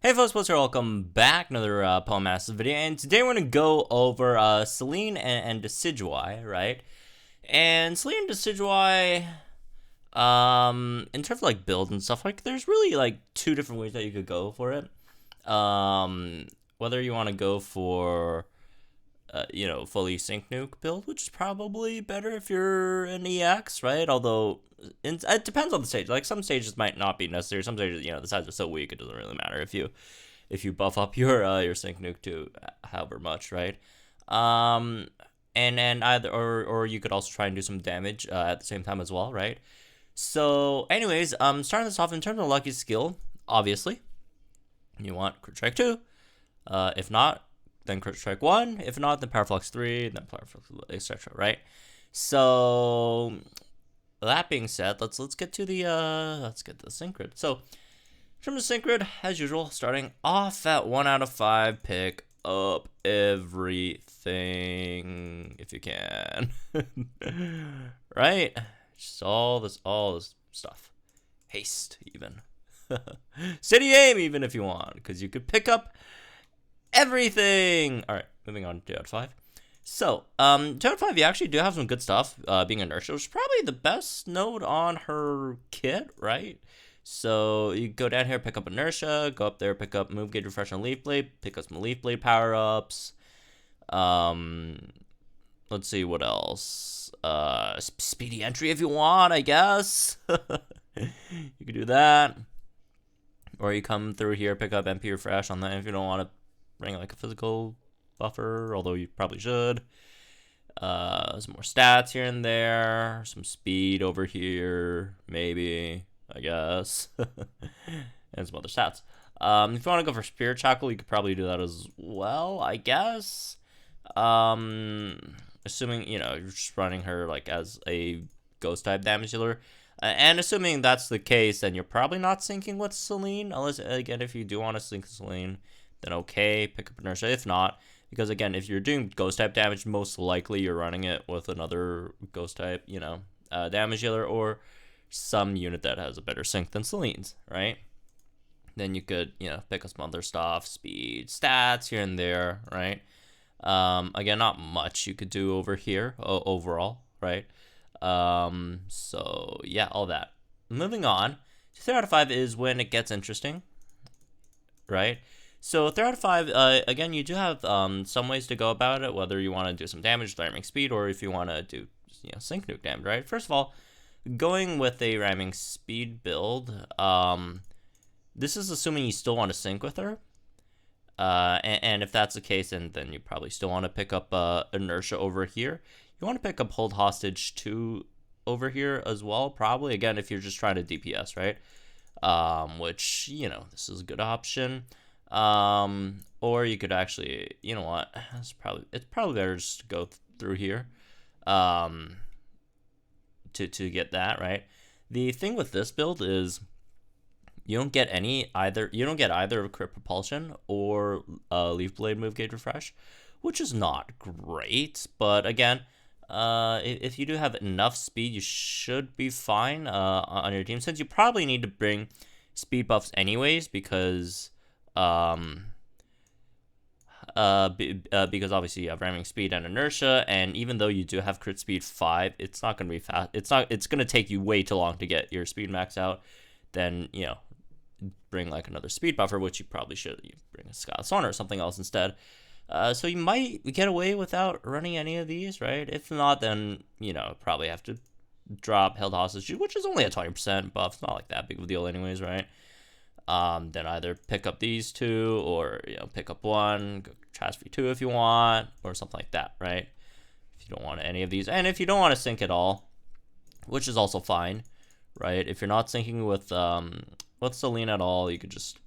Hey folks, what's up? Welcome back. Another Poem Masters video, and today we're gonna go over Selene and Decidueye, right? And Selene and Decidueye, in terms of like build and stuff, like there's really like two different ways that you could go for it. Whether you want to go for fully sync nuke build, which is probably better if you're an EX, right? Although it depends on the stage. Like some stages might not be necessary. Some stages, the sides are so weak it doesn't really matter if you buff up your sync nuke to however much, right? And then either or you could also try and do some damage at the same time as well, right? So, anyways, starting this off in terms of lucky skill, obviously, you want crit strike 2. If not, then crit strike 1. If not, then power flux 3, then power flux, etc. Right? So that being said, let's get to the sync grid. So in terms of sync grid, as usual, starting off at 1 out of 5, pick up everything if you can. Right? Just all this stuff. Haste even. Steady aim even if you want, because you could pick up everything. All right, moving on to 2 out of 5. So, 2 out of 5, you actually do have some good stuff. Being inertia, which is probably the best node on her kit, right? So you go down here, pick up inertia, go up there, pick up move gauge, refresh, and leaf blade, pick up some leaf blade power ups. Let's see what else. Speedy entry if you want, I guess. You could do that, or you come through here, pick up MP refresh on that if you don't want to bring like a physical buffer, although you probably should. Some more stats here and there, some speed over here, maybe, I guess, and some other stats. If you want to go for Spirit Shackle, you could probably do that as well, I guess. Assuming, you're just running her like as a ghost type damage dealer. And assuming that's the case, then you're probably not syncing with Selene, unless, again, if you do want to sync Selene, then okay, pick up inertia. If not, because again, if you're doing ghost type damage, most likely you're running it with another ghost type, damage dealer or some unit that has a better sync than Selene's, right? Then you could, pick up some other stuff, speed, stats here and there, right? Again, not much you could do over here overall, right? So yeah, all that. Moving on, 3 out of 5 is when it gets interesting, right? So 3 out of 5, again, you do have some ways to go about it, whether you want to do some damage with ramming speed or if you want to do sync nuke damage, right? First of all, going with a ramming speed build, this is assuming you still want to sync with her. And if that's the case, then you probably still want to pick up inertia over here. You want to pick up hold hostage 2 over here as well, probably. Again, if you're just trying to DPS, right? Which, this is a good option. Or you could actually, you know what? It's probably better just to go through here. To get that, right? The thing with this build is you don't get either crit propulsion or leaf blade move gauge refresh, which is not great. But again, if you do have enough speed, you should be fine on your team. Since you probably need to bring speed buffs anyways, because because obviously you have ramming speed and inertia, and even though you do have crit speed 5, it's not going to be fast. It's going to take you way too long to get your speed max out. Then bring like another speed buffer, which you probably should. You bring a Scott Sauna or something else instead. So you might get away without running any of these, right? If not, then probably have to drop held hostage, which is only a 20% buff. It's not like that big of a deal, anyways, right? Then either pick up these 2 or pick up 1, go transfer 2 if you want, or something like that, right? If you don't want any of these, and if you don't want to sync at all, which is also fine, right? If you're not syncing with Selene at all, you could just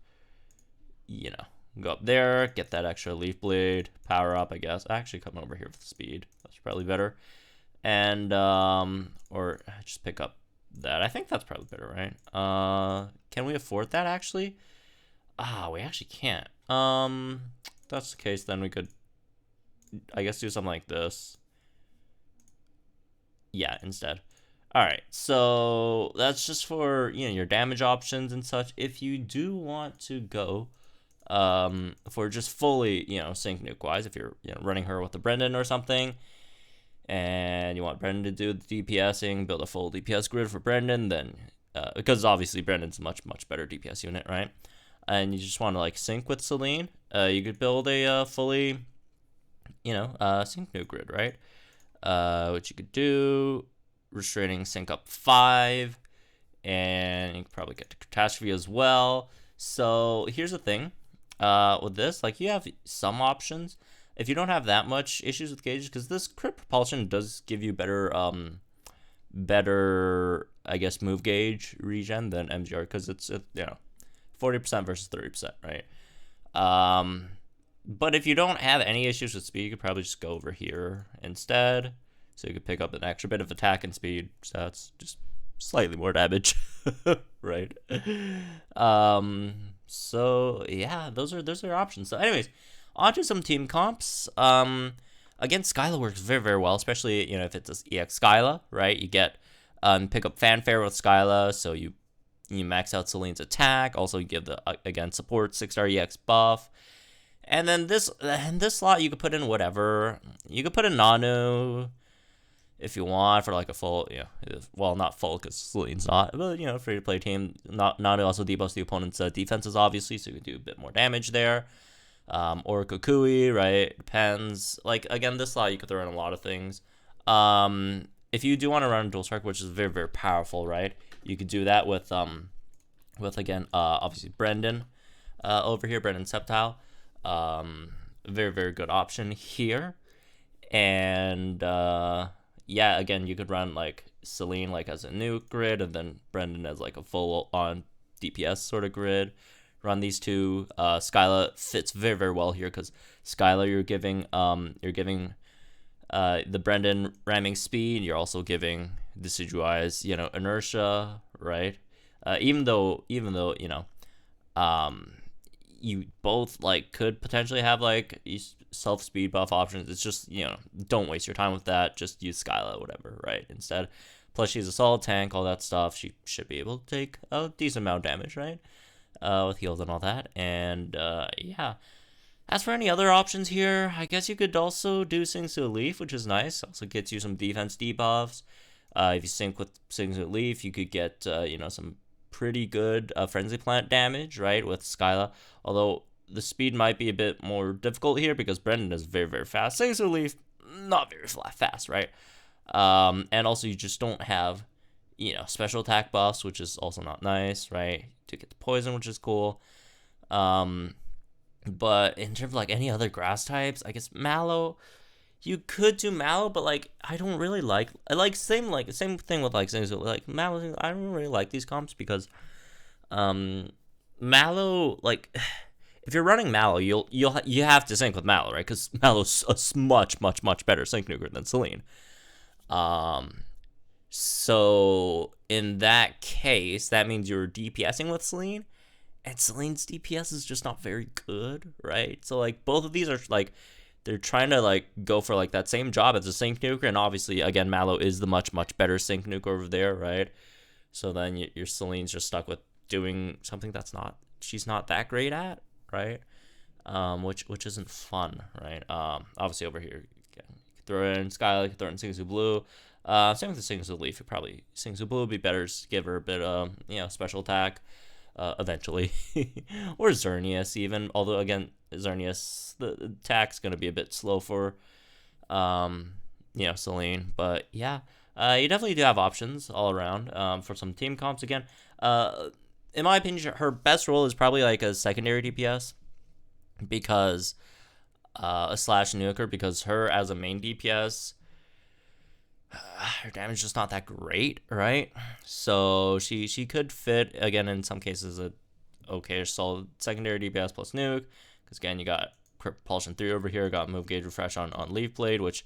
go up there, get that extra leaf blade power up, I guess. Actually, come over here with speed. That's probably better. And or just pick up that. I think that's probably better, right? Can we afford that actually? We actually can't. If that's the case, then we could, I guess, do something like this. Yeah, instead. Alright, so that's just for, your damage options and such. If you do want to go for just fully, sync nuke wise. If you're running her with the Brendan or something, and you want Brendan to do the DPSing, build a full DPS grid for Brendan, then because obviously Brendan's a much better DPS unit, right? And you just want to like sync with Selene, you could build a fully, sync nuke grid, right? Which you could do, restraining sync up 5, and you could probably get to catastrophe as well. So here's the thing, with this, like, you have some options if you don't have that much issues with gauges, because this crit propulsion does give you better I guess move gauge regen than MGR, because it's 40% versus 30%, right? But if you don't have any issues with speed, you could probably just go over here instead. So you could pick up an extra bit of attack and speed. So that's just slightly more damage, right? So yeah, those are options. So anyways, on to some team comps. Again, Skyla works very well, especially if it's this EX Skyla, right? You get pick up Fanfare with Skyla, so you max out Selene's attack. Also, you give the again support 6-star EX buff. And then this slot, you could put in whatever. You could put in Nanu if you want for like a full, well, not full because Selene's not, but free to play team. Nanu also debuffs the opponent's defenses, obviously, so you could do a bit more damage there. Or Kukui, right? Depends. Like, again, this slot you could throw in a lot of things. If you do want to run Dual Strike, which is very powerful, right? You could do that with again, obviously Brendan over here, Brendan Septile. Very good option here. And yeah, again, you could run like Selene like as a nuke grid, and then Brendan as like a full on DPS sort of grid. Run these two. Skyla fits very well here, because Skyla you're giving the Brendan ramming speed. You're also giving Decidueye's inertia, right? Even though you both like could potentially have like self speed buff options. It's just don't waste your time with that. Just use Skyla, whatever, right? Instead. Plus she's a solid tank, all that stuff. She should be able to take a decent amount of damage, right? With heals and all that. And yeah. As for any other options here, I guess you could also do Sings to a Leaf, which is nice. Also gets you some defense debuffs. If you sync with Sings to a Leaf, you could get some pretty good Frenzy Plant damage, right, with Skyla. Although the speed might be a bit more difficult here because Brendan is very fast. Sings to a Leaf, not very fast, right? And also you just don't have special attack buffs, which is also not nice, right? To get the poison, which is cool. But in terms of like any other grass types, I guess Mallow, you could do Mallow, but like I don't really same thing with like things like Mallow. I don't really like these comps because Mallow, like if you're running Mallow, you have to sync with Mallow, right? Because Mallow's a much better sync nuker than Selene. So in that case, that means you're DPSing with Selene, and Selene's DPS is just not very good, right? So like both of these are like they're trying to like go for like that same job as a sync nuker, and obviously again Mallow is the much better sync nuker over there, right? So then your Selene's just stuck with doing something she's not that great at, right? Which isn't fun, right? Obviously over here you can throw in Skyla, you can throw in Singsu Blue. Same with the Singsu Leaf. You probably Singsu Blue would be better to give her a bit of special attack. Eventually, or Xerneas even. Although again, Xerneas the attack's gonna be a bit slow for, Selene. But yeah, you definitely do have options all around. For some team comps again. In my opinion, her best role is probably like a secondary DPS, because a slash nuker, because her as a main DPS. Her damage is just not that great, right? So she could fit again in some cases a okay solid secondary DPS plus nuke, because again you got propulsion 3 over here, got move gauge refresh on Leaf Blade, which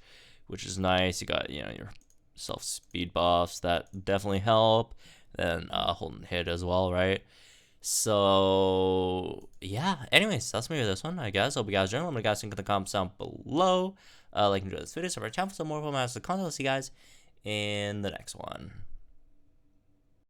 is nice. You got your self speed buffs that definitely help. Then hold and hit as well, right? So yeah. Anyways, that's me with this one, I guess. Hope you guys enjoyed. Let me guys think in the comments down below. Like and enjoy this video, subscribe to the channel for some more content. I'll see you guys in the next one.